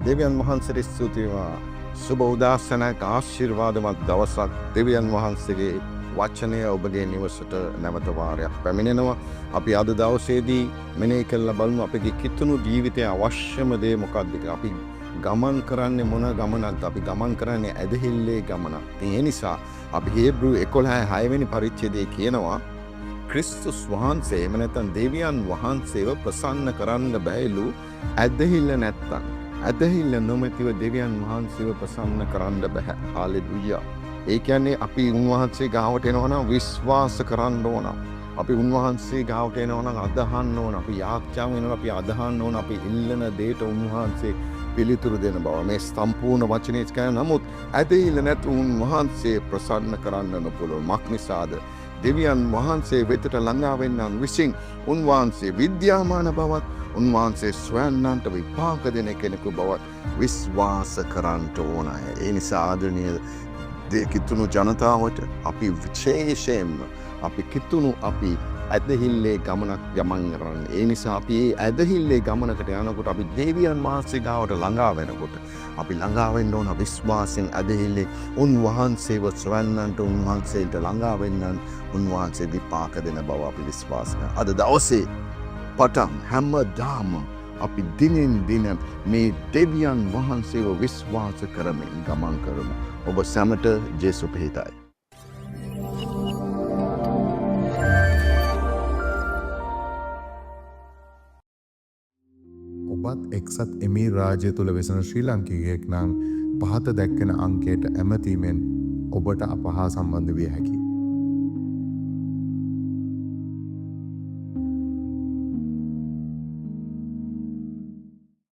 දෙවියන් වහන්සේට ස්තුති වේවා. සුබ උදාසනක ආශිර්වාදමත් දවසක්. දෙවියන් වහන්සේගේ වචනය ඔබගේ නිවසට නැවත වාරයක් පැමිණෙනවා. අපි අද දවසේදී මෙනෙහි කරලා බලමු අපගේ කිතුණු ජීවිතයේ අවශ්‍යම දේ මොකක්ද කියලා. අපි ගමන් කරන්නේ මොන ගමනක්ද? අපි ගමන් කරන්නේ ඇදහිල්ලේ ගමනක්. ඒ නිසා අපි හේබ්‍රු 11:6 වෙනි පරිච්ඡේදයේ කියනවා ක්‍රිස්තුස් වහන්සේ එහෙම නැත්නම් දෙවියන් වහන්සේව ප්‍රසන්න කරන්න බැයිලු ඇදහිල්ල නැත්තම්. ඇදහිල්ල නොමැතිව දෙවියන් වහන්සේව ප්‍රසන්න කරන්න බෑ. හාලෙලුයා. ඒ කියන්නේ අපි උන්වහන්සේ ගාවට එනවා නම් විශ්වාස කරන්න ඕන. අපි උන්වහන්සේ ගාවට එනවා නම් අදහන්න ඕන. අපි යාඥා වෙනවා අපි අදහන්න ඕන. අපි ඉල්ලන දේට උන්වහන්සේ පිළිතුරු දෙන බව. මේ සම්පූර්ණ වචනේ කියන නමුත් ඇදහිල්ල නැතු උන්වහන්සේ ප්‍රසන්න කරන්න නොපුළොව. මක් නිසාද? දෙවියන් වහන්සේ වෙතට ළඟා වෙන්නන් විසින් උන්වහන්සේ විද්‍යාමාන බවත් උන්වහන්සේ ස්වයන්නන්ට විපාක දෙන කෙනෙකු බවත් විශ්වාස කරන්න ඕනය. ඒ නිසා ආදරණීය කිතුණු ජනතාවට අපි විශේෂයෙන්ම අපි කිතුණු අපි ඇදහිල්ලේ ගමනක් යමන් කරන්නේ. ඒ නිසා අපි මේ ඇදහිල්ලේ ගමනකට යනකොට අපි දෙවියන් වහන්සේ ගාවට ළඟා වෙනකොට අපි ළඟා වෙන්න ඕන විශ්වාසයෙන් ඇදහිල්ලේ උන්වහන්සේව ස්වයන්නන්ට උන්වහන්සේට ළඟා වෙන්නන් උන්වහන්සේ විපාක දෙන බව අපි විශ්වාස කරනවා. අද දවසේ පටන් හැමදාම අපි දිනෙන් දින මේ දෙවියන් වහන්සේව විශ්වාස කරමින් ගමන් කරමු. ඔබ සැමට ජේසු පිහිටයි. ඔබත් එක්සත් එමීර් රාජ්‍ය තුළ වෙසෙන ශ්‍රී ලාංකිකයෙක් නම් පහත දැක්වෙන අංකයට ඇමතීමෙන් ඔබට අප හා සම්බන්ධ විය හැකියි.